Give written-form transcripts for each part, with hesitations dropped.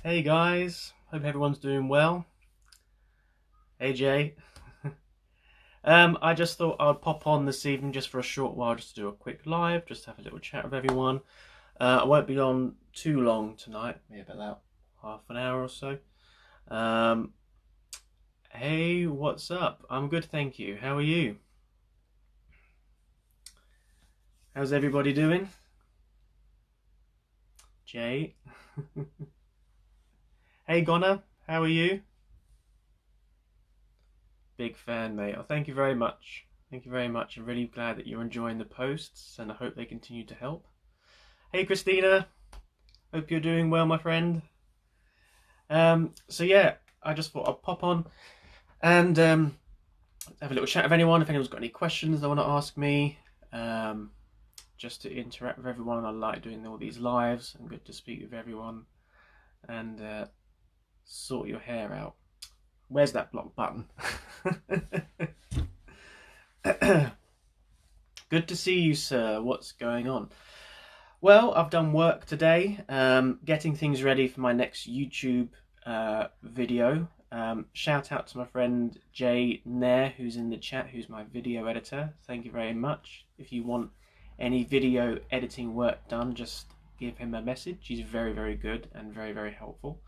Hey guys, hope everyone's doing well. Hey Jay. I just thought I'd pop on this evening just for a short while, just to do a quick live, just have a little chat with everyone. I won't be on too long tonight, maybe about half an hour or so. Um, hey, what's up? I'm good, thank you. How are you? How's everybody doing? Jay. Hey Gonna, how are you? Big fan, mate. Oh, thank you very much. Thank you very much. I'm really glad that you're enjoying the posts, and I hope they continue to help. Hey Christina, hope you're doing well, my friend. So yeah, I just thought I'd pop on and have a little chat with anyone. If anyone's got any questions they want to ask me, um, just to interact with everyone. I like doing all these lives and good to speak with everyone and sort your hair out. Where's that block button? Good to see you, sir. What's going on? Well, I've done work today, getting things ready for my next YouTube video. Shout out to my friend Jay Nair, who's in the chat, who's my video editor. Thank you very much. If you want any video editing work done, just give him a message. He's very, very good and very, very helpful.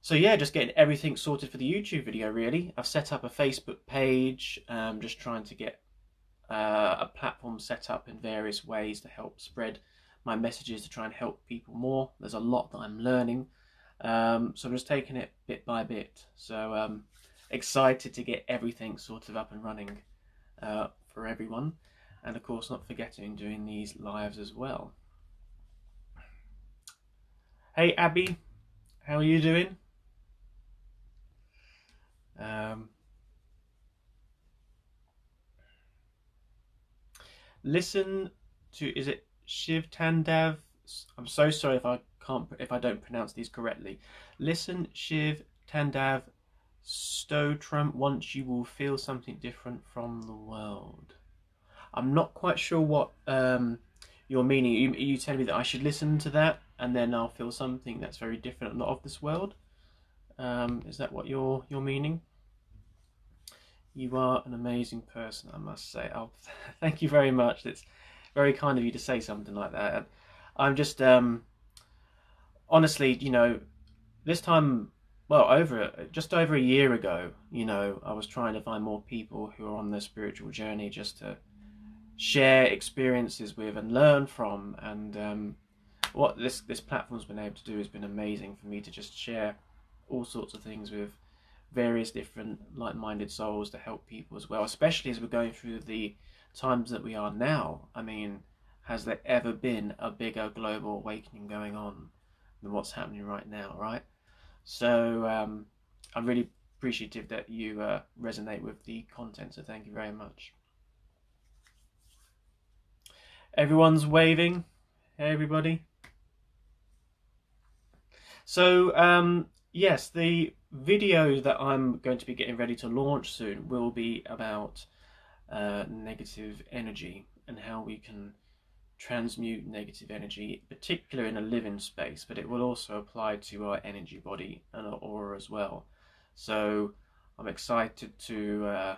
So yeah, just getting everything sorted for the YouTube video, really. I've set up a Facebook page, just trying to get a platform set up in various ways to help spread my messages, to try and help people more. There's a lot that I'm learning, so I'm just taking it bit by bit. So excited to get everything sort of up and running for everyone, and of course not forgetting doing these lives as well. Hey Abby, how are you doing? Listen to, is it Shiva Fandav? I'm so sorry if I don't pronounce these correctly. Listen, Shiva Fandav, Stotram, once you will feel something different from the world. I'm not quite sure what you're meaning. Are you telling me that I should listen to that and then I'll feel something that's very different, not of this world? Is that what you're meaning? You are an amazing person, I must say. Oh, thank you very much. It's very kind of you to say something like that. I'm just, honestly, this time, well, just over a year ago, I was trying to find more people who are on their spiritual journey just to share experiences with and learn from. And what this platform's been able to do has been amazing for me to just share all sorts of things with various different like-minded souls to help people as well, especially as we're going through the times that we are now. I mean, has there ever been a bigger global awakening going on than what's happening right now, right? So I'm really appreciative that you resonate with the content, so thank you very much. Everyone's waving. Hey everybody. So yes, the video that I'm going to be getting ready to launch soon will be about negative energy and how we can transmute negative energy, particularly in a living space, but it will also apply to our energy body and our aura as well. So I'm excited to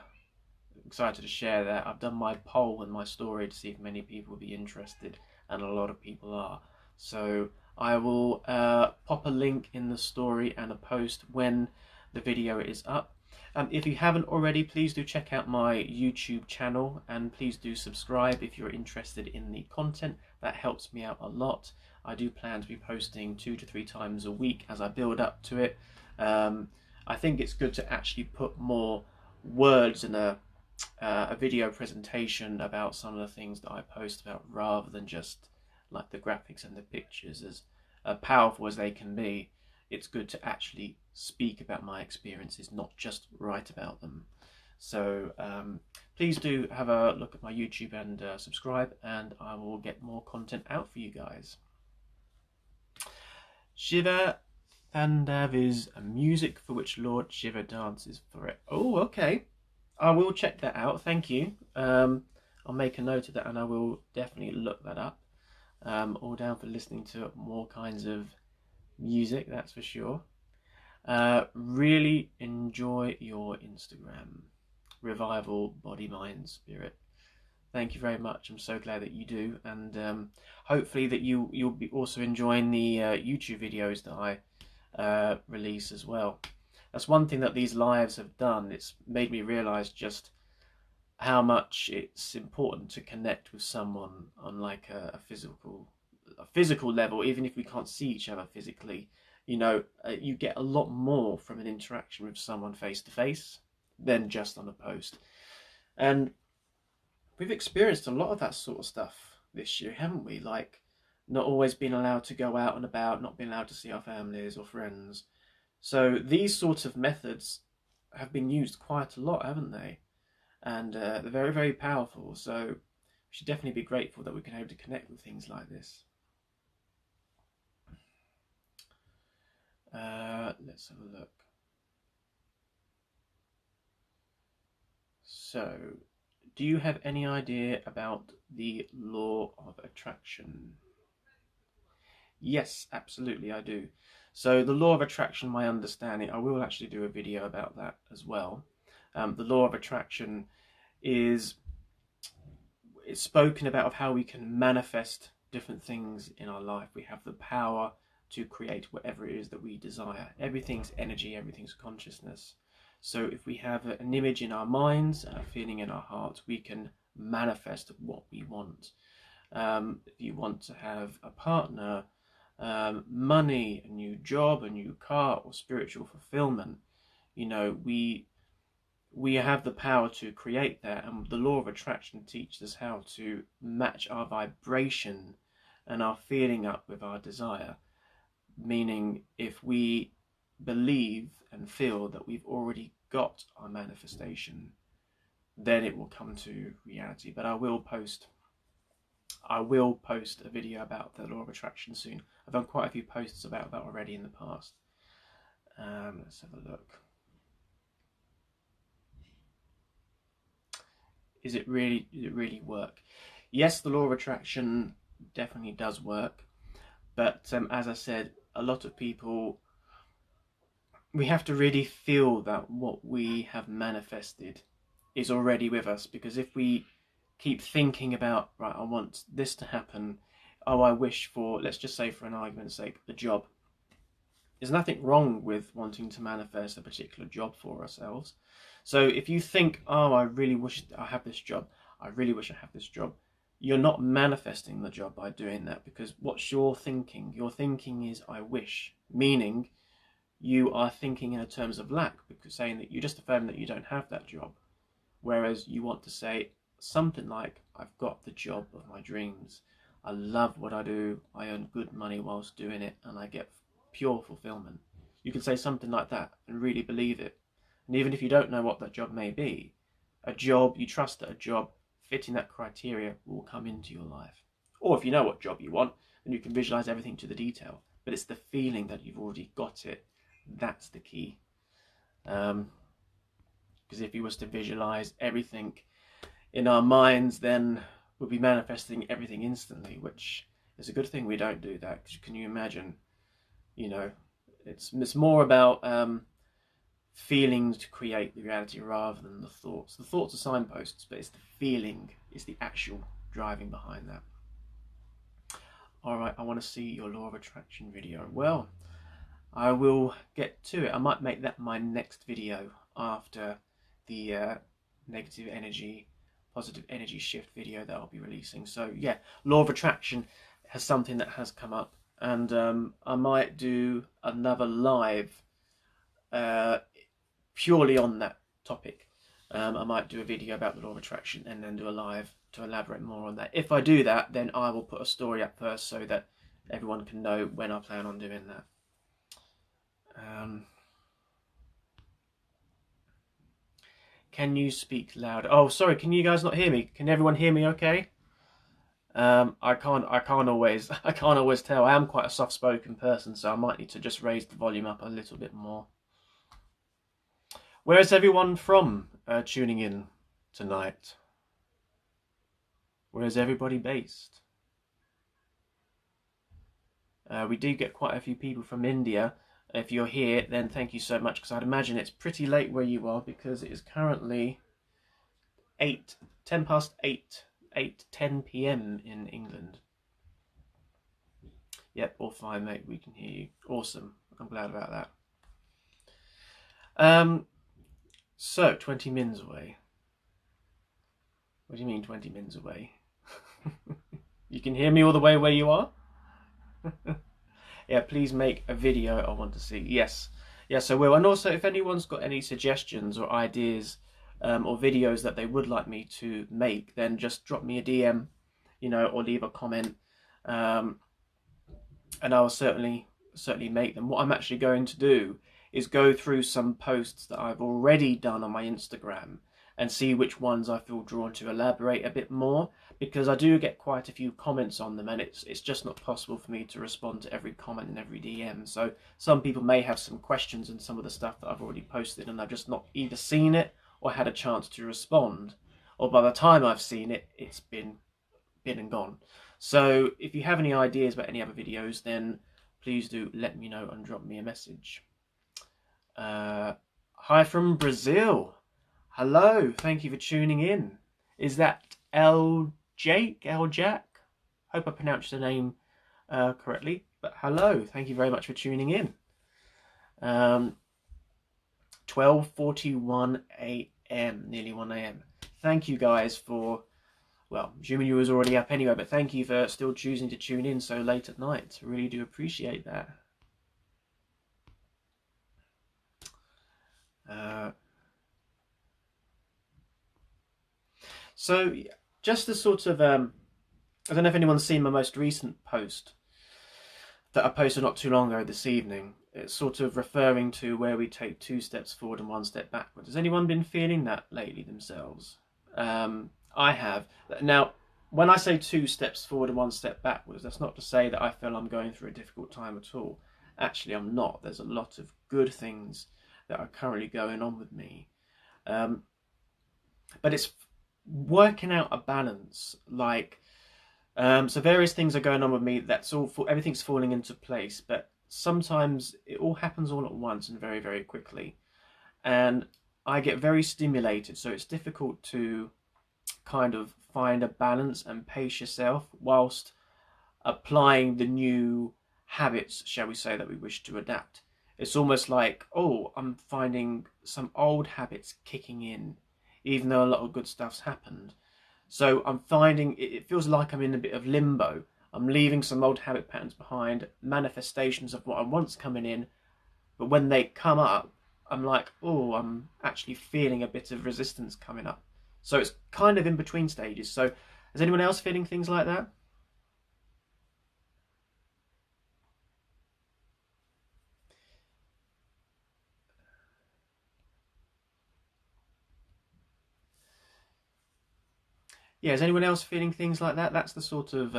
share that. I've done my poll and my story to see if many people will be interested, and a lot of people are. So I will pop a link in the story and a post when the video is up. If you haven't already, please do check out my YouTube channel and please do subscribe if you're interested in the content. That helps me out a lot. I do plan to be posting 2 to 3 times a week as I build up to it. I think it's good to actually put more words in a video presentation about some of the things that I post about, rather than just like the graphics and the pictures. As powerful as they can be, it's good to actually speak about my experiences, not just write about them. So please do have a look at my YouTube and subscribe, and I will get more content out for you guys. Shiva Fandav is a music for which Lord Shiva dances for it. Oh, okay. I will check that out. Thank you. I'll make a note of that and I will definitely look that up. All down for listening to more kinds of music, that's for sure. Really enjoy your Instagram. Revival, Body, Mind, Spirit. Thank you very much. I'm so glad that you do, and hopefully that you'll be also enjoying the YouTube videos that I release as well. That's one thing that these lives have done. It's made me realise just how much it's important to connect with someone on like a physical level, even if we can't see each other physically. You know, you get a lot more from an interaction with someone face to face than just on a post. And we've experienced a lot of that sort of stuff this year, haven't we? Like, not always being allowed to go out and about, not being allowed to see our families or friends. So these sorts of methods have been used quite a lot, haven't they? And they're very, very powerful. So we should definitely be grateful that we can able to connect with things like this. Let's have a look. So, do you have any idea about the law of attraction? Yes, absolutely, I do. So the law of attraction, my understanding, I will actually do a video about that as well. The law of attraction is it's spoken about of how we can manifest different things in our life. We have the power to create whatever it is that we desire. Everything's energy, everything's consciousness. So if we have an image in our minds and a feeling in our hearts, we can manifest what we want. If you want to have a partner, money, a new job, a new car, or spiritual fulfillment, you know, we have the power to create that, and the law of attraction teaches us how to match our vibration and our feeling up with our desire. Meaning, if we believe and feel that we've already got our manifestation, then it will come to reality. But I will post a video about the law of attraction soon. I've done quite a few posts about that already in the past. Let's have a look. Does it really work? Yes, the law of attraction definitely does work, but as I said, a lot of people, we have to really feel that what we have manifested is already with us, because if we keep thinking about, right, I want this to happen, oh, I wish for, let's just say for an argument's sake, a job. There's nothing wrong with wanting to manifest a particular job for ourselves. So if you think, oh, I really wish I have this job, I really wish I have this job, you're not manifesting the job by doing that, because what's your thinking? Your thinking is, I wish, meaning you are thinking in terms of lack, because saying that you just affirm that you don't have that job. Whereas you want to say something like, I've got the job of my dreams. I love what I do. I earn good money whilst doing it, and I get pure fulfillment. You can say something like that and really believe it. And even if you don't know what that job may be, a job, you trust that a job fitting that criteria will come into your life. Or if you know what job you want, then you can visualize everything to the detail. But it's the feeling that you've already got it. That's the key. Because if you was to visualize everything in our minds, then we'll be manifesting everything instantly, which is a good thing we don't do that. Because can you imagine, you know, it's more about feelings to create the reality rather than the thoughts. The thoughts are signposts, but it's the feeling, it's the actual driving behind that. Alright, I want to see your law of attraction video. Well, I will get to it. I might make that my next video after the negative energy, positive energy shift video that I'll be releasing. So yeah, law of attraction has something that has come up, and I might do another live purely on that topic. I might do a video about the law of attraction and then do a live to elaborate more on that. If I do that, then I will put a story up first so that everyone can know when I plan on doing that. Can you speak louder? Oh, sorry, can you guys not hear me? Can everyone hear me okay? I can't always tell. I am quite a soft-spoken person, so I might need to just raise the volume up a little bit more. Where is everyone from tuning in tonight? Where is everybody based? We do get quite a few people from India. If you're here, then thank you so much, because I'd imagine it's pretty late where you are, because it is currently 10 past 8, 10 p.m. in England. Yep, all fine, mate. We can hear you. Awesome. I'm glad about that. So 20 mins away. What do you mean 20 mins away? You can hear me all the way where you are? Yeah, please make a video. I want to see. Yes, I will. And also, if anyone's got any suggestions or ideas or videos that they would like me to make, then just drop me a DM, or leave a comment, and I'll certainly make them. What I'm actually going to do is go through some posts that I've already done on my Instagram and see which ones I feel drawn to elaborate a bit more, because I do get quite a few comments on them, and it's just not possible for me to respond to every comment and every DM. So some people may have some questions in some of the stuff that I've already posted, and I've just not either seen it or had a chance to respond, or by the time I've seen it, it's been and gone. So if you have any ideas about any other videos, then please do let me know and drop me a message. Hi from Brazil. Hello, thank you for tuning in. Is that L Jack? Hope I pronounced the name correctly. But hello, thank you very much for tuning in. 12:41 a.m, nearly 1 a.m. Thank you guys for, well, assuming you was already up anyway, but thank you for still choosing to tune in so late at night. I really do appreciate that. So just the sort of, I don't know if anyone's seen my most recent post that I posted not too long ago this evening. It's sort of referring to where we take 2 steps forward and 1 step backwards. Has anyone been feeling that lately themselves? I have. Now, when I say 2 steps forward and 1 step backwards, that's not to say that I feel I'm going through a difficult time at all. Actually, I'm not. There's a lot of good things that are currently going on with me. But it's working out a balance, like, so various things are going on with me. That's all. Everything's falling into place, but sometimes it all happens all at once and very, very quickly, and I get very stimulated. So it's difficult to kind of find a balance and pace yourself whilst applying the new habits, shall we say, that we wish to adapt. It's almost like, oh, I'm finding some old habits kicking in, even though a lot of good stuff's happened. So I'm finding it feels like I'm in a bit of limbo. I'm leaving some old habit patterns behind, manifestations of what I once coming in, but when they come up, I'm like, oh, I'm actually feeling a bit of resistance coming up. So it's kind of in between stages. So is anyone else feeling things like that? Yeah, is anyone else feeling things like that? That's the sort of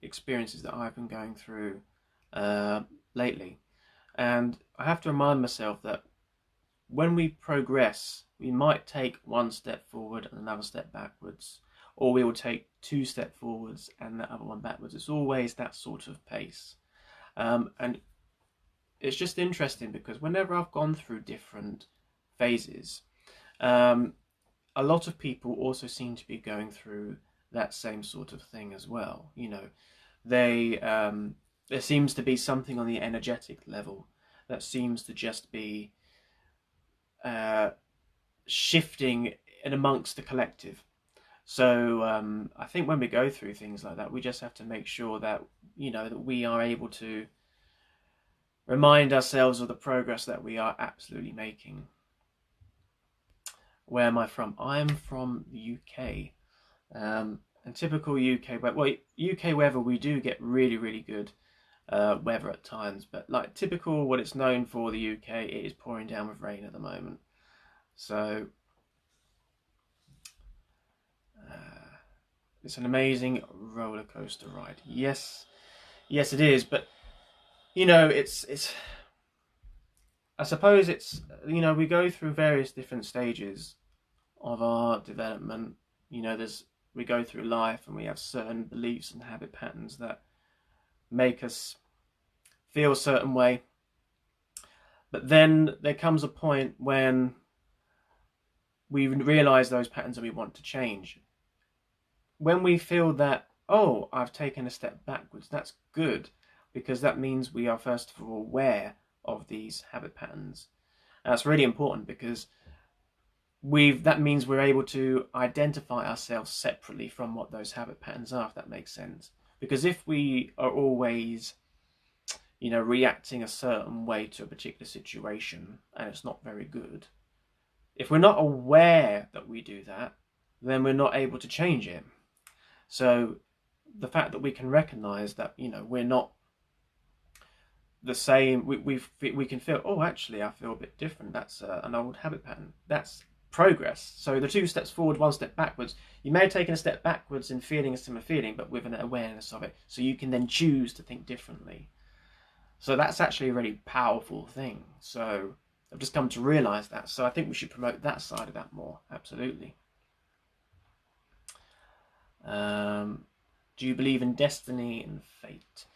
experiences that I've been going through lately. And I have to remind myself that when we progress, we might take 1 step forward and another step backwards, or we will take 2 steps forwards and the other one backwards. It's always that sort of pace. And it's just interesting because whenever I've gone through different phases, a lot of people also seem to be going through that same sort of thing as well. There seems to be something on the energetic level that seems to just be shifting in amongst the collective. So I think when we go through things like that, we just have to make sure that that we are able to remind ourselves of the progress that we are absolutely making. Where am I from? I am from the UK. And typical UK weather, we do get really, really good weather at times, but like typical what it's known for, the UK, it is pouring down with rain at the moment. So it's an amazing roller coaster ride. Yes, it is. But it's. I suppose it's we go through various different stages of our development. We go through life and we have certain beliefs and habit patterns that make us feel a certain way. But then there comes a point when we realise those patterns and we want to change. When we feel that, oh, I've taken a step backwards, that's good, because that means we are first of all aware of these habit patterns. And that's really important because that means we're able to identify ourselves separately from what those habit patterns are, if that makes sense. Because if we are always, reacting a certain way to a particular situation and it's not very good, if we're not aware that we do that, then we're not able to change it. So the fact that we can recognize that, we're not the same, we can feel, oh, actually, I feel a bit different. That's an old habit pattern. That's progress. So the 2 steps forward, 1 step backwards. You may have taken a step backwards in feeling a similar feeling, but with an awareness of it. So you can then choose to think differently. So that's actually a really powerful thing. So I've just come to realize that. So I think we should promote that side of that more. Absolutely. Do you believe in destiny and fate?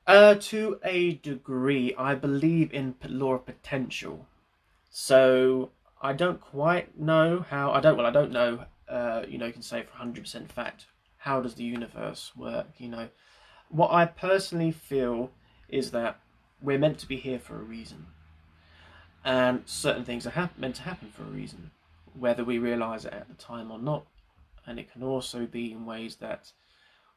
To a degree, I believe in law of potential. So I don't quite know how. I don't know. You can say for 100% fact, how does the universe work? What I personally feel is that we're meant to be here for a reason, and certain things are meant to happen for a reason, whether we realise it at the time or not. And it can also be in ways that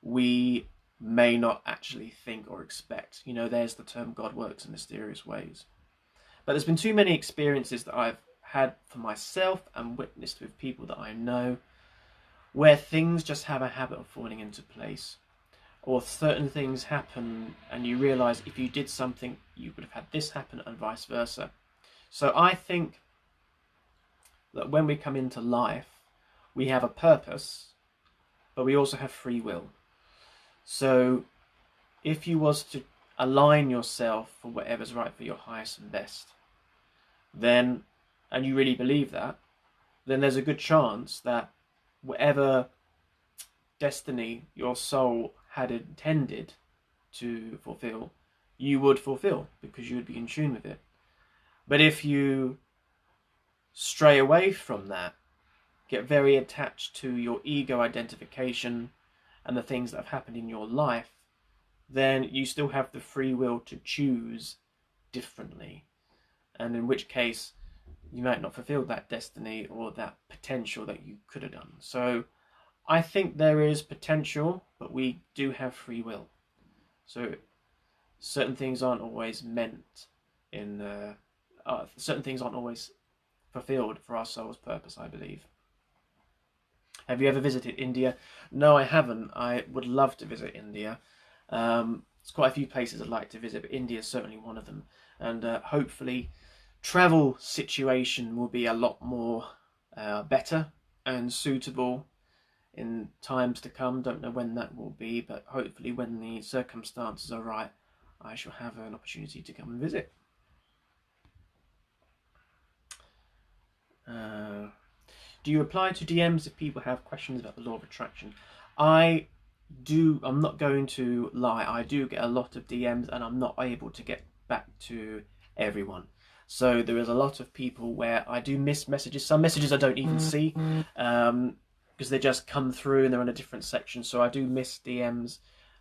we may not actually think or expect. There's the term God works in mysterious ways. But there's been too many experiences that I've had for myself and witnessed with people that I know where things just have a habit of falling into place, or certain things happen and you realise if you did something you would have had this happen and vice versa. So I think that when we come into life, we have a purpose, but we also have free will. So if you was to align yourself for whatever's right for your highest and best, then, and you really believe that, then there's a good chance that whatever destiny your soul had intended to fulfill, you would fulfill, because you would be in tune with it. But if you stray away from that, get very attached to your ego identification and the things that have happened in your life, then you still have the free will to choose differently. And in which case, you might not fulfill that destiny or that potential that you could have done. So I think there is potential, but we do have free will. So certain things aren't always certain things aren't always fulfilled for our soul's purpose, I believe. Have you ever visited India? No, I haven't. I would love to visit India. There's quite a few places I'd like to visit, but India is certainly one of them. And hopefully travel situation will be a lot more better and suitable in times to come. Don't know when that will be, but hopefully when the circumstances are right, I shall have an opportunity to come and visit. Do you reply to DMs if people have questions about the law of attraction? I do. I'm not going to lie. I do get a lot of DMs and I'm not able to get back to everyone. So there is a lot of people where I do miss messages. Some messages I don't even see because they just come through and they're in a different section. So I do miss DMs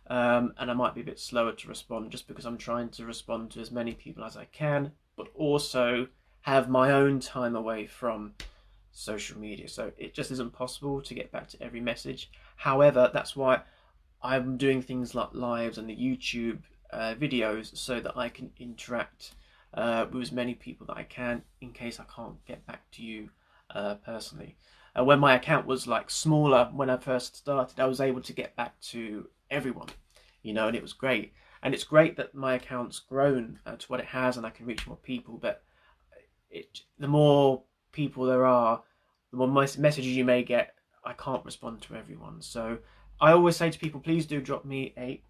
and I might be a bit slower to respond just because I'm trying to respond to as many people as I can, but also have my own time away from social media. So it just isn't possible to get back to every message. However, that's why I'm doing things like lives and the YouTube videos so that I can interact with as many people that I can in case I can't get back to you personally. When my account was like smaller when I first started, I was able to get back to everyone, and it was great. And it's great that my account's grown to what it has and I can reach more people, but the more people there are, the more messages you may get. I can't respond to everyone. So I always say to people, please do drop me a...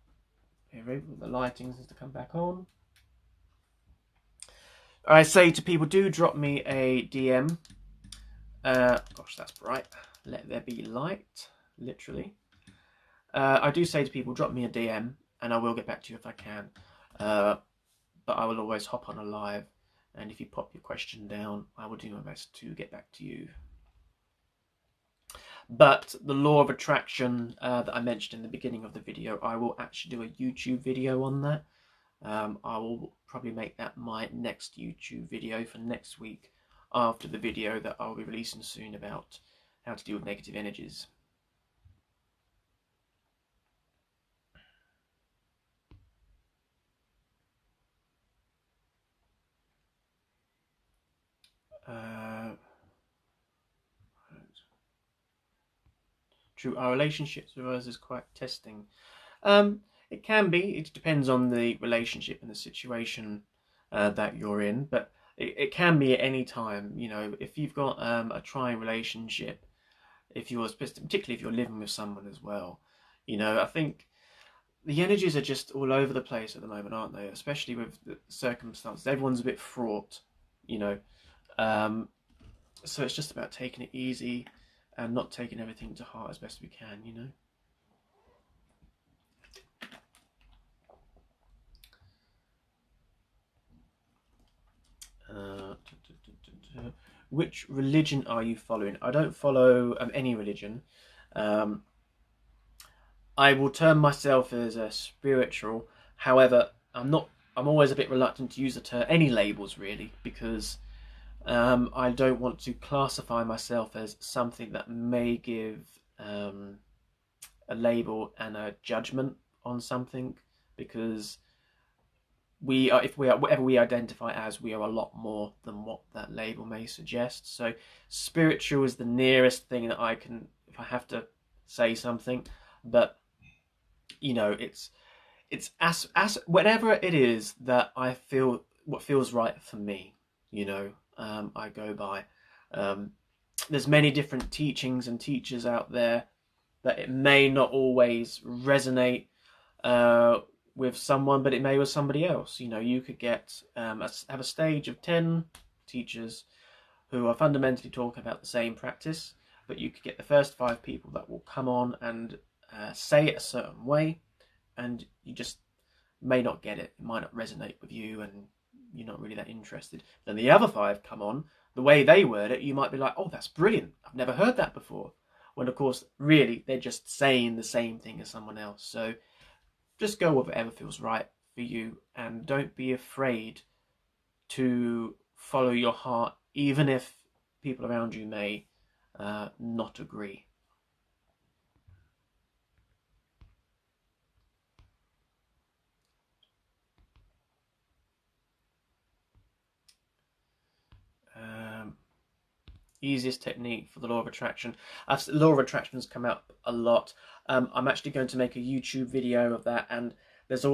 The lighting needs to come back on. I say to people, do drop me a DM. Gosh, that's bright. Let there be light, literally. I do say to people, drop me a DM and I will get back to you if I can. but I will always hop on a live, and if you pop your question down, I will do my best to get back to you. But the law of attraction that I mentioned in the beginning of the video, I will actually do a YouTube video on that. I will probably make that my next YouTube video for next week, after the video that I'll be releasing soon about how to deal with negative energies. True, our relationships with others is quite testing. It can be. It depends on the relationship and the situation that you're in, but it can be at any time. You know, if you've got a trying relationship, particularly if you're living with someone as well, you know, I think the energies are just all over the place at the moment, aren't they? Especially with the circumstances. Everyone's a bit fraught, you know. So it's just about taking it easy and not taking everything to heart as best we can, you know. Which religion are you following? I don't follow any religion. I will term myself as a spiritual. However, I'm always a bit reluctant to use the term, any labels really, because I don't want to classify myself as something that may give a label and a judgment on something, because whatever we identify as, we are a lot more than what that label may suggest. So spiritual is the nearest thing that I can, if I have to say something. But you know, it's as whatever it is that I feel, what feels right for me, you know, I go by. There's many different teachings and teachers out there that it may not always resonate with someone, but it may with somebody else. You know, you could get have a stage of 10 teachers who are fundamentally talking about the same practice, but you could get the first 5 people that will come on and say it a certain way, and you just may not get it. It might not resonate with you, and you're not really that interested. Then the other 5 come on, the way they word it, you might be like, oh, that's brilliant, I've never heard that before. When of course, really, they're just saying the same thing as someone else. So just go with whatever feels right for you, and don't be afraid to follow your heart, even if people around you may not agree. Easiest technique for the law of attraction. The law of attraction has come up a lot. I'm actually going to make a YouTube video of that, and there's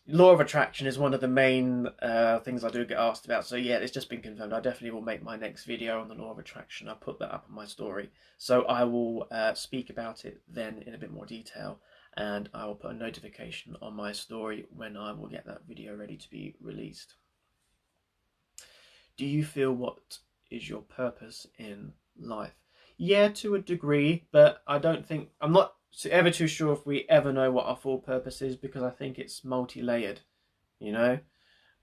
law of attraction is one of the main things I do get asked about. So yeah, it's just been confirmed. I definitely will make my next video on the law of attraction. I'll put that up on my story, so I will speak about it then in a bit more detail, and I will put a notification on my story when I will get that video ready to be released. Do you feel what is your purpose in life? Yeah, to a degree, but I'm not ever too sure if we ever know what our full purpose is, because I think it's multi-layered, you know,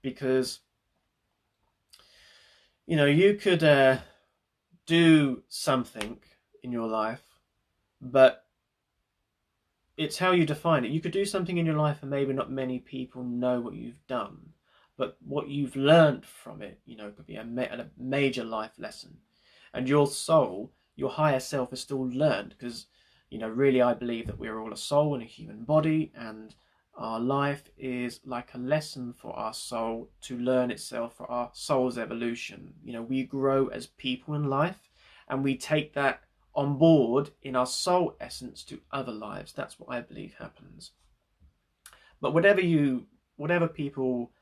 because, you know, you could do something in your life, but it's how you define it. You could do something in your life and maybe not many people know what you've done, but what you've learned from it, you know, could be a major life lesson. And your soul, your higher self, is still learned, because, you know, really I believe that we're all a soul in a human body, and our life is like a lesson for our soul to learn itself, for our soul's evolution. You know, we grow as people in life, and we take that on board in our soul essence to other lives. That's what I believe happens. But whatever people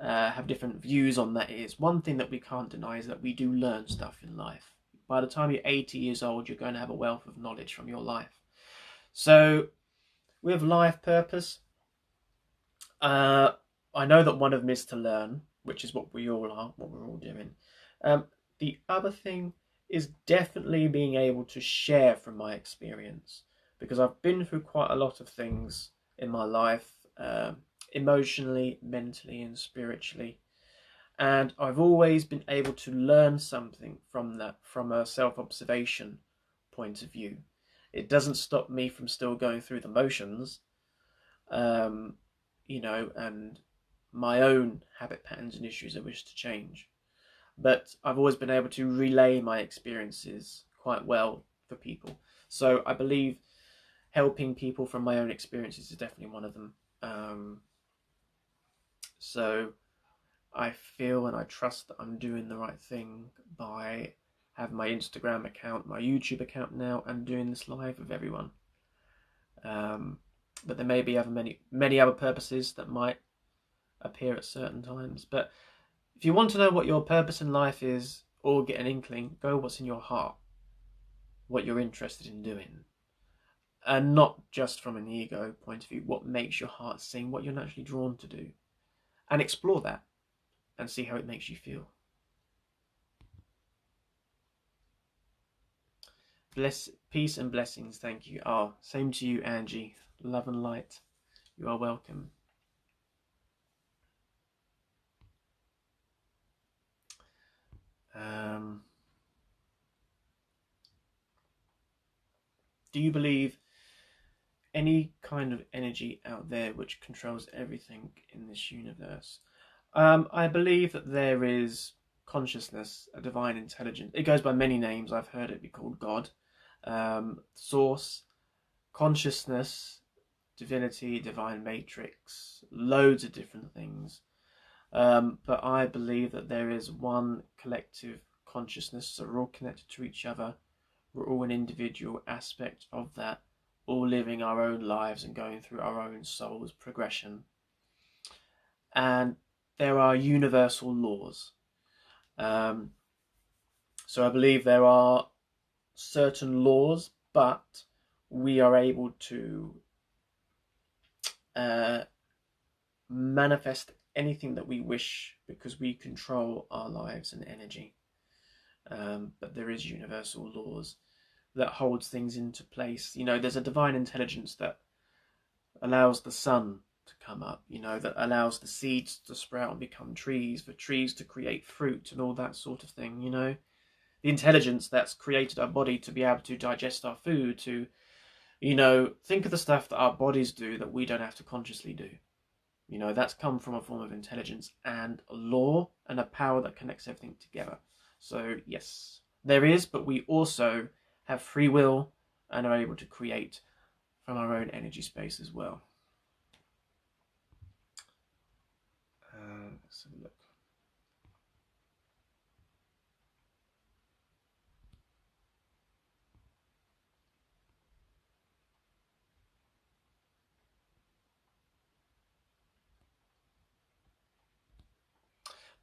have different views on that is, one thing that we can't deny is that we do learn stuff in life. By the time you're 80 years old, you're going to have a wealth of knowledge from your life. So with life purpose, I know that one of them is to learn, which is what we all are, what we're all doing. The other thing is definitely being able to share from my experience, because I've been through quite a lot of things in my life, emotionally, mentally, and spiritually. And I've always been able to learn something from that, from a self-observation point of view. It doesn't stop me from still going through the motions, you know, and my own habit patterns and issues I wish to change. But I've always been able to relay my experiences quite well for people. So I believe helping people from my own experiences is definitely one of them. So I feel and I trust that I'm doing the right thing by having my Instagram account, my YouTube account now, and doing this live with everyone. But there may be many other purposes that might appear at certain times. But if you want to know what your purpose in life is, or get an inkling, go what's in your heart, what you're interested in doing. And not just from an ego point of view, what makes your heart sing, what you're naturally drawn to do. And explore that and see how it makes you feel. Peace and blessings, thank you. Oh, same to you, Angie. Love and light. You are welcome. Do you believe any kind of energy out there which controls everything in this universe? I believe that there is consciousness, a divine intelligence. It goes by many names. I've heard it be called God, source, consciousness, divinity, divine matrix, loads of different things. But I believe that there is one collective consciousness, so we're all connected to each other. We're all an individual aspect of that, all living our own lives and going through our own soul's progression. And there are universal laws. So I believe there are certain laws, but we are able to manifest anything that we wish because we control our lives and energy. But there is universal laws that holds things into place. You know, there's a divine intelligence that allows the sun to come up, you know, that allows the seeds to sprout and become trees, for trees to create fruit and all that sort of thing, you know. The intelligence that's created our body to be able to digest our food, to, you know, think of the stuff that our bodies do that we don't have to consciously do. You know, that's come from a form of intelligence and a law and a power that connects everything together. So, yes, there is, but we also have free will and are able to create from our own energy space as well. Let's have a look.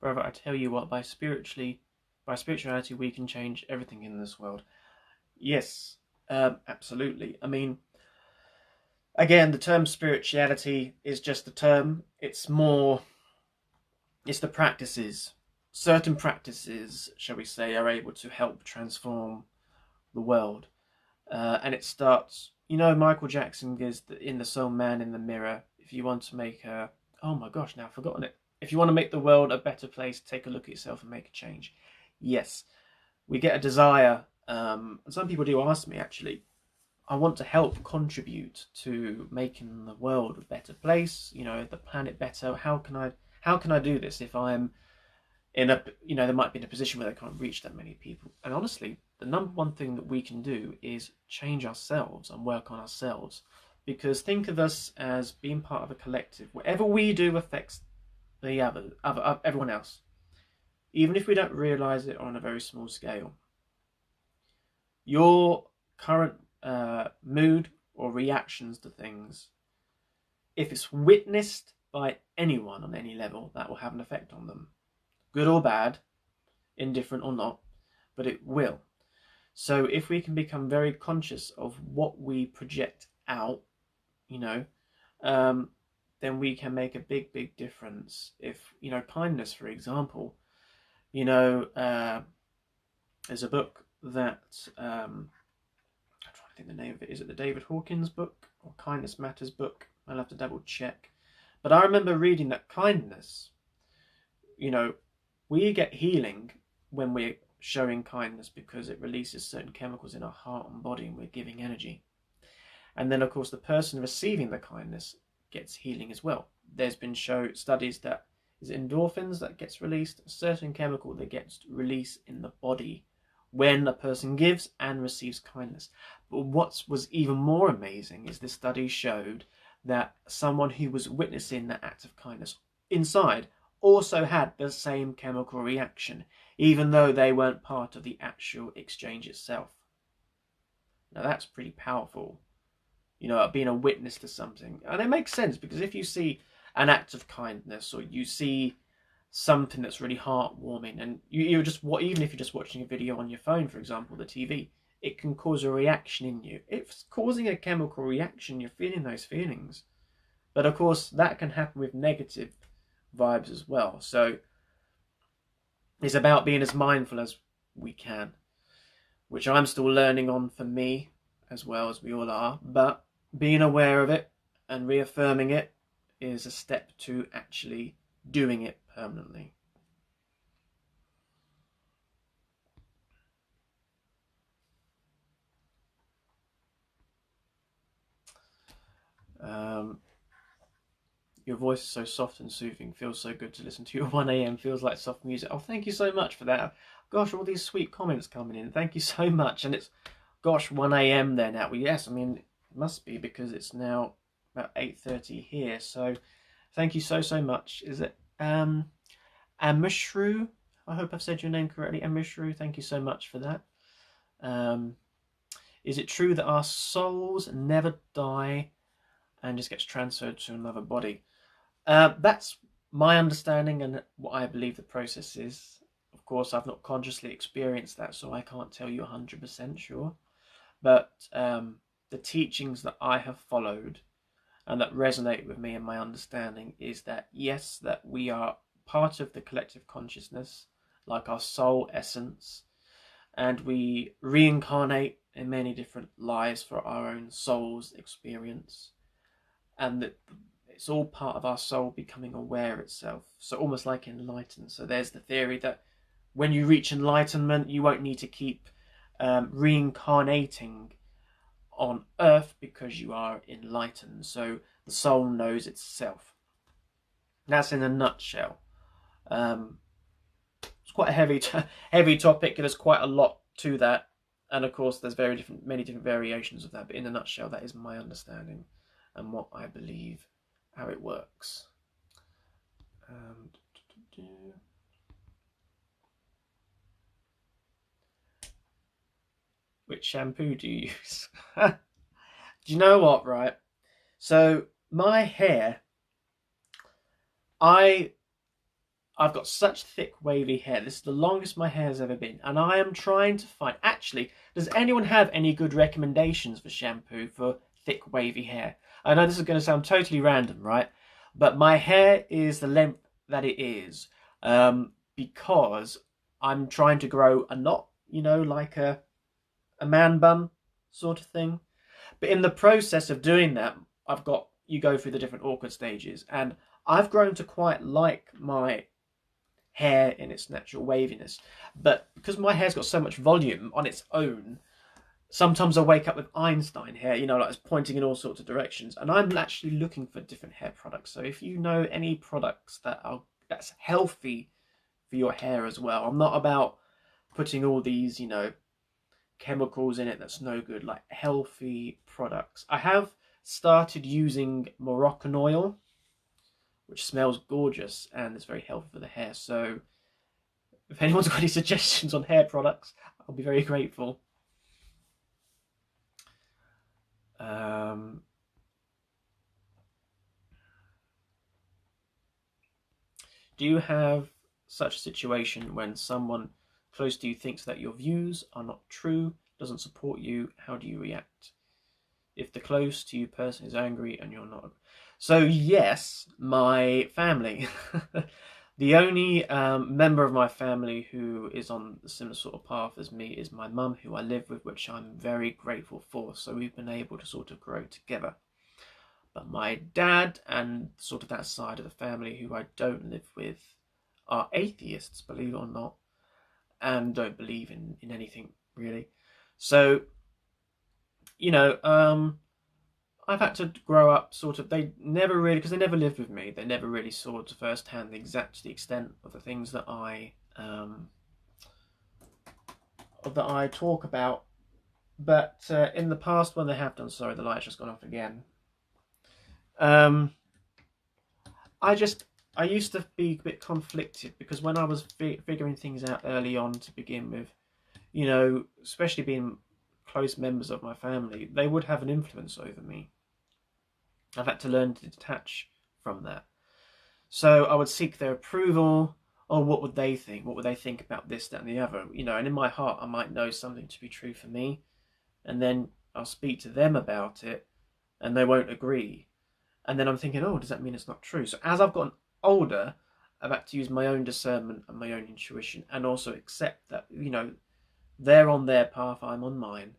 Brother, I tell you what, by spirituality, we can change everything in this world. Yes, absolutely. I mean, again, the term spirituality is just a term. It's the practices. Certain practices, shall we say, are able to help transform the world. And it starts, you know, Michael Jackson gives in the song Man in the Mirror, if you want to make oh my gosh, now I've forgotten it. If you want to make the world a better place, take a look at yourself and make a change. Yes, we get a desire. And some people do ask me, actually, I want to help contribute to making the world a better place, you know, the planet better. How can I do this if I'm in a, you know, they might be in a position where they can't reach that many people? And honestly, the number one thing that we can do is change ourselves and work on ourselves. Because think of us as being part of a collective. Whatever we do affects the everyone else, even if we don't realize it on a very small scale. Your current mood or reactions to things, if it's witnessed by anyone on any level, that will have an effect on them, good or bad, indifferent or not, but it will. So if we can become very conscious of what we project out, you know, then we can make a big difference. If, you know, kindness, for example, you know, there's a book that I'm trying to think the name of it. Is it the David Hawkins book or Kindness Matters book? I'll have to double check. But I remember reading that kindness, we get healing when we're showing kindness because it releases certain chemicals in our heart and body, and we're giving energy. And then, of course, the person receiving the kindness gets healing as well. There's been studies that is endorphins that gets released, a certain chemical that gets released in the body when a person gives and receives kindness. But what was even more amazing is this study showed that someone who was witnessing that act of kindness inside also had the same chemical reaction, even though they weren't part of the actual exchange itself. Now that's pretty powerful, being a witness to something. And it makes sense, because if you see an act of kindness, or you see something that's really heartwarming, and even if you're just watching a video on your phone, for example, the TV, it can cause a reaction in you. It's causing a chemical reaction, you're feeling those feelings. But of course, that can happen with negative vibes as well. So it's about being as mindful as we can, which I'm still learning on for me, as well as we all are. But being aware of it and reaffirming it is a step to actually doing it permanently. Your voice is so soft and soothing. Feels so good to listen to you at 1 a.m. Feels like soft music. Oh, thank you so much for that. Gosh, all these sweet comments coming in. Thank you so much. And it's, 1 a.m. there now. Well, yes, I mean, it must be, because it's now about 8:30 here. So thank you so much. Is it Amishru? I hope I've said your name correctly. Amishru, thank you so much for that. Is it true that our souls never die and just gets transferred to another body? That's my understanding and what I believe the process is. Of course, I've not consciously experienced that, so I can't tell you 100% sure. But the teachings that I have followed and that resonate with me and my understanding is that, yes, that we are part of the collective consciousness, like our soul essence, and we reincarnate in many different lives for our own soul's experience, and that it's all part of our soul becoming aware itself, so almost like enlightened. So there's the theory that when you reach enlightenment, you won't need to keep reincarnating on earth, because you are enlightened, so the soul knows itself. That's in a nutshell. It's quite a heavy topic. There's quite a lot to that, and of course there's many different variations of that, but in a nutshell, that is my understanding and what I believe, how it works. Which shampoo do you use? Do you know what, right? So my hair, I've got such thick wavy hair. This is the longest my hair has ever been, and I am trying to find, actually, does anyone have any good recommendations for shampoo for thick wavy hair? I know this is going to sound totally random, right? But my hair is the length that it is because I'm trying to grow a knot, like a man bun sort of thing. But in the process of doing that, you go through the different awkward stages, and I've grown to quite like my hair in its natural waviness. But because my hair's got so much volume on its own, sometimes I wake up with Einstein hair, like it's pointing in all sorts of directions. And I'm actually looking for different hair products. So if you know any products that's healthy for your hair as well, I'm not about putting all these, chemicals in it that's no good, like healthy products. I have started using Moroccan oil, which smells gorgeous and is very healthy for the hair. So if anyone's got any suggestions on hair products, I'll be very grateful. Do you have such a situation when someone close to you thinks that your views are not true, doesn't support you? How do you react? If the close to you person is angry and you're not. So yes, my family. The only member of my family who is on the similar sort of path as me is my mum, who I live with, which I'm very grateful for. So we've been able to sort of grow together. But my dad and sort of that side of the family who I don't live with are atheists, believe it or not, and don't believe in anything really. So, you know, I've had to grow up sort of, they never really, because they never lived with me, they never really saw to firsthand the extent of the things that I talk about. But in the past, when they have done, sorry, the light's just gone off again. I used to be a bit conflicted, because when I was figuring things out early on to begin with, you know, especially being close members of my family, they would have an influence over me. I've had to learn to detach from that. So I would seek their approval. Oh, what would they think? What would they think about this, that, and the other? You know, and in my heart, I might know something to be true for me, and then I'll speak to them about it, and they won't agree. And then I'm thinking, oh, does that mean it's not true? So as I've gotten older, I've had to use my own discernment and my own intuition, and also accept that, you know, they're on their path, I'm on mine.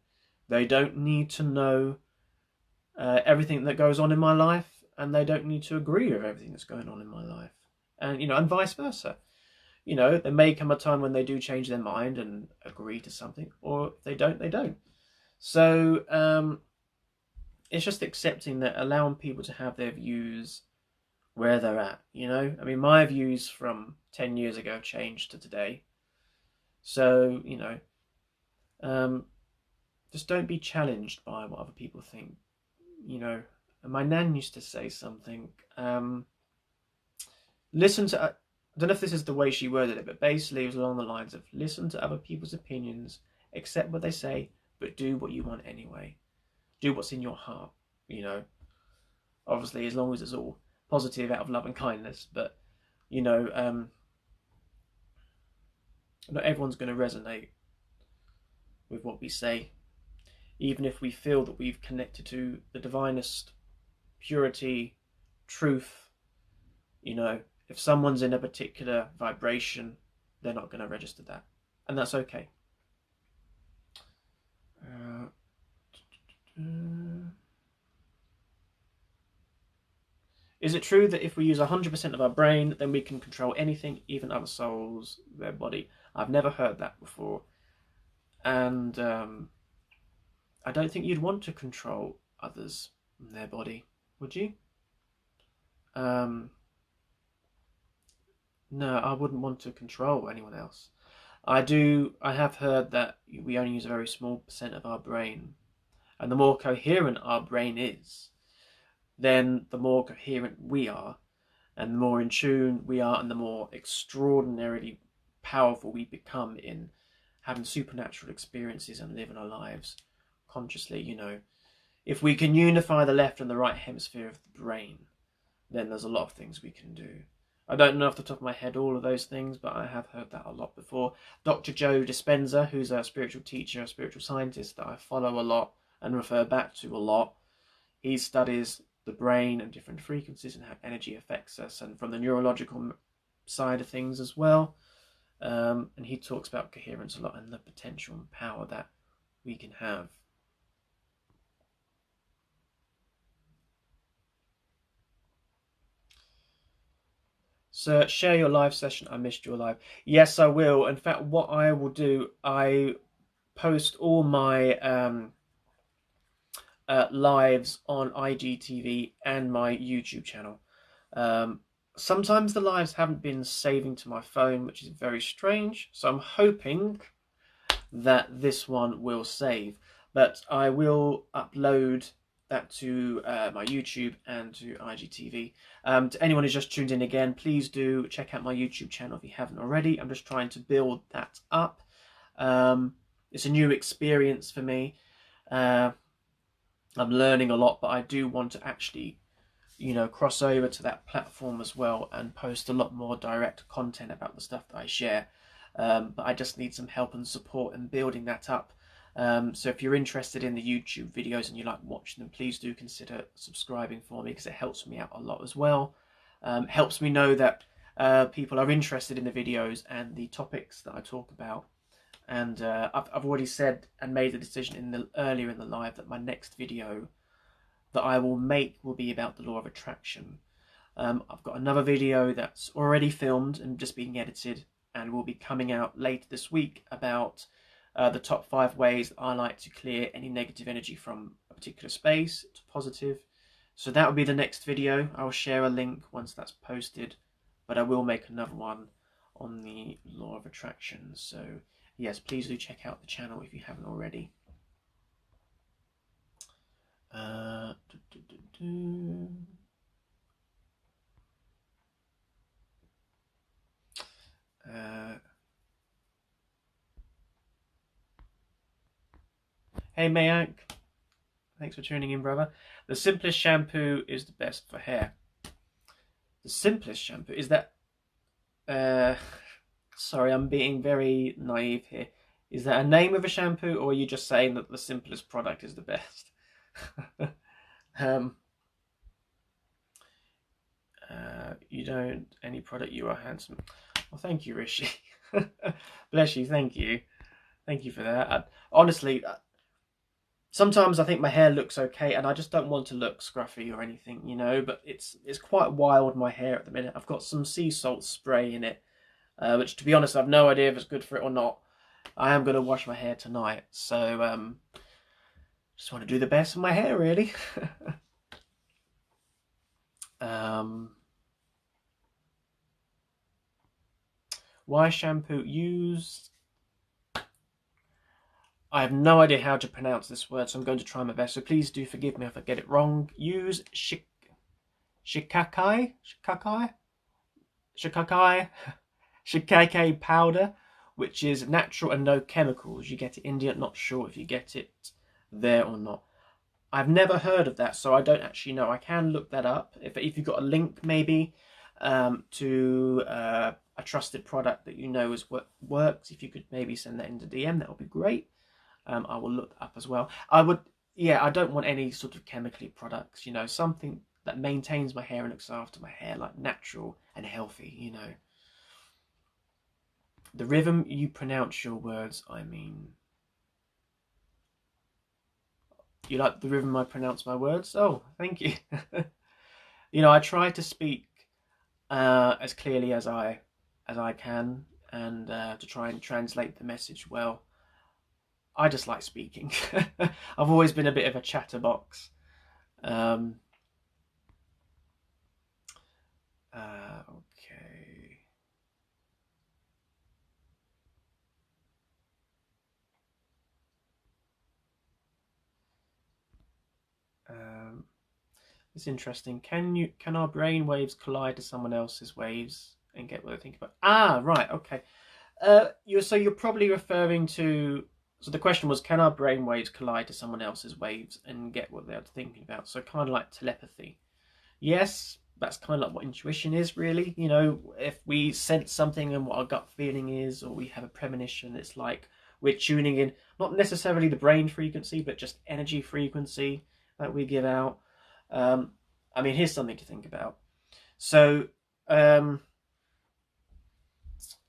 They don't need to know everything that goes on in my life, and they don't need to agree with everything that's going on in my life. And, you know, and vice versa. You know, there may come a time when they do change their mind and agree to something, or if they don't, they don't. So it's just accepting that, allowing people to have their views where they're at, you know? I mean, my views from 10 years ago changed to today. So, you know, just don't be challenged by what other people think, you know? And my nan used to say something, listen to, I don't know if this is the way she worded it, but basically it was along the lines of, listen to other people's opinions, accept what they say, but do what you want anyway. Do what's in your heart, you know? Obviously, as long as it's all positive out of love and kindness, but, you know, not everyone's going to resonate with what we say, even if we feel that we've connected to the divinest purity, truth. You know, if someone's in a particular vibration, they're not going to register that, and that's okay. Is it true that if we use 100% of our brain, then we can control anything, even other souls, their body? I've never heard that before. And I don't think you'd want to control others and their body, would you? No, I wouldn't want to control anyone else. I have heard that we only use a very small percent of our brain. And the more coherent our brain is, then the more coherent we are, and the more in tune we are, and the more extraordinarily powerful we become in having supernatural experiences and living our lives consciously. You know, if we can unify the left and the right hemisphere of the brain, then there's a lot of things we can do. I don't know off the top of my head all of those things, but I have heard that a lot before. Dr. Joe Dispenza, who's a spiritual teacher, a spiritual scientist that I follow a lot and refer back to a lot, he studies the brain and different frequencies and how energy affects us, and from the neurological side of things as well. And he talks about coherence a lot and the potential and power that we can have. So share your live session. I missed your live. Yes, I will. In fact, what I will do, I post all my lives on IGTV and my YouTube channel. Sometimes the lives haven't been saving to my phone, which is very strange. So I'm hoping that this one will save. But I will upload that to my YouTube and to IGTV. To anyone who's just tuned in again, please do check out my YouTube channel if you haven't already. I'm just trying to build that up. It's a new experience for me. I'm learning a lot, but I do want to actually, you know, cross over to that platform as well and post a lot more direct content about the stuff that I share. But I just need some help and support in building that up. So if you're interested in the YouTube videos and you like watching them, please do consider subscribing for me, because it helps me out a lot as well. Helps me know that people are interested in the videos and the topics that I talk about. And I've already said and made the decision earlier in the live that my next video that I will make will be about the law of attraction. I've got another video that's already filmed and just being edited and will be coming out later this week about the top 5 ways I like to clear any negative energy from a particular space to positive. So that will be the next video. I'll share a link once that's posted, but I will make another one on the law of attraction. So yes, please do check out the channel if you haven't already. Hey Mayank, thanks for tuning in, brother. The simplest shampoo is the best for hair. The simplest shampoo, is that... sorry, I'm being very naive here. Is that a name of a shampoo, or are you just saying that the simplest product is the best? You don't... Any product, you are handsome. Well, thank you, Rishi. Bless you, thank you. Thank you for that. Honestly... sometimes I think my hair looks okay and I just don't want to look scruffy or anything, you know, but it's quite wild, my hair at the minute. I've got some sea salt spray in it, which, to be honest, I've no idea if it's good for it or not. I am going to wash my hair tonight, so just want to do the best with my hair, really. Why shampoo? Use... I have no idea how to pronounce this word, so I'm going to try my best. So please do forgive me if I get it wrong. Use shikakai powder, which is natural and no chemicals. You get it in India. Not sure if you get it there or not. I've never heard of that, so I don't actually know. I can look that up. If you've got a link, maybe, to a trusted product that you know is what works, if you could maybe send that into DM, that would be great. I will look up as well. I don't want any sort of chemically products, you know, something that maintains my hair and looks after my hair, like natural and healthy, you know. The rhythm you pronounce your words, I mean. You like the rhythm I pronounce my words? Oh, thank you. You know, I try to speak as clearly as I can, and to try and translate the message well. I just like speaking. I've always been a bit of a chatterbox. Okay. It's interesting. Can our brain waves collide to someone else's waves and get what they think about? Ah, right. Okay. You're probably referring to... So the question was, can our brain waves collide to someone else's waves and get what they're thinking about? So kind of like telepathy. Yes, that's kind of like what intuition is, really. You know, if we sense something and what our gut feeling is, or we have a premonition, it's like we're tuning in, not necessarily the brain frequency, but just energy frequency that we give out. I mean, here's something to think about. So,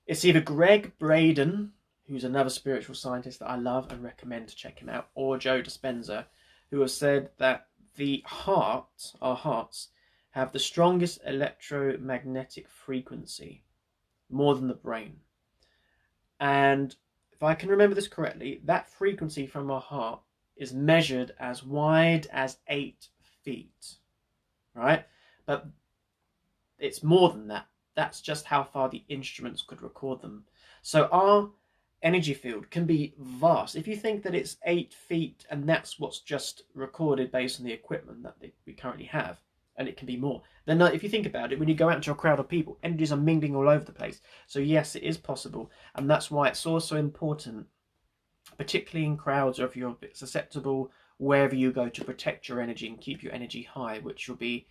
it's either Greg Braden, who's another spiritual scientist that I love and recommend to check him out, or Joe Dispenza, who have said that our hearts, have the strongest electromagnetic frequency, more than the brain. And if I can remember this correctly, that frequency from our heart is measured as wide as 8 feet, right? But it's more than that. That's just how far the instruments could record them. So our energy field can be vast. If you think that it's 8 feet and that's what's just recorded based on the equipment that we currently have, and it can be more, then if you think about it, when you go out into a crowd of people, energies are mingling all over the place. So yes, it is possible, and that's why it's also important, particularly in crowds, or if you're a bit susceptible, wherever you go, to protect your energy and keep your energy high, which will be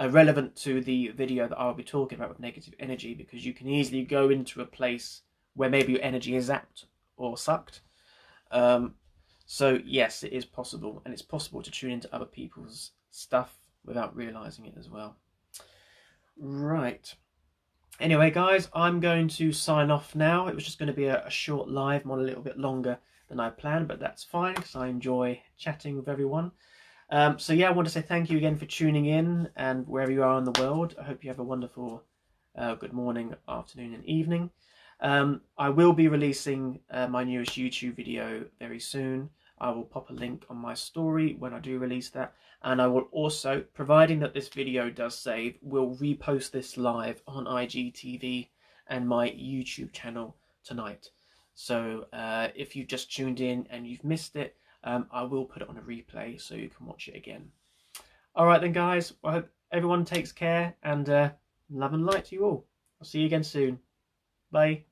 relevant to the video that I'll be talking about with negative energy, because you can easily go into a place where maybe your energy is zapped or sucked. So yes, it is possible, and it's possible to tune into other people's stuff without realizing it as well. Right. Anyway, guys, I'm going to sign off now. It was just going to be a short live, one a little bit longer than I planned, but that's fine because I enjoy chatting with everyone. So yeah, I want to say thank you again for tuning in, and wherever you are in the world, I hope you have a wonderful good morning, afternoon and evening. I will be releasing my newest YouTube video very soon. I will pop a link on my story when I do release that, and I will also, providing that this video does save, will repost this live on IGTV and my YouTube channel tonight. So if you've just tuned in and you've missed it, I will put it on a replay so you can watch it again. Alright then guys, I hope everyone takes care, and love and light to you all. I'll see you again soon. Bye.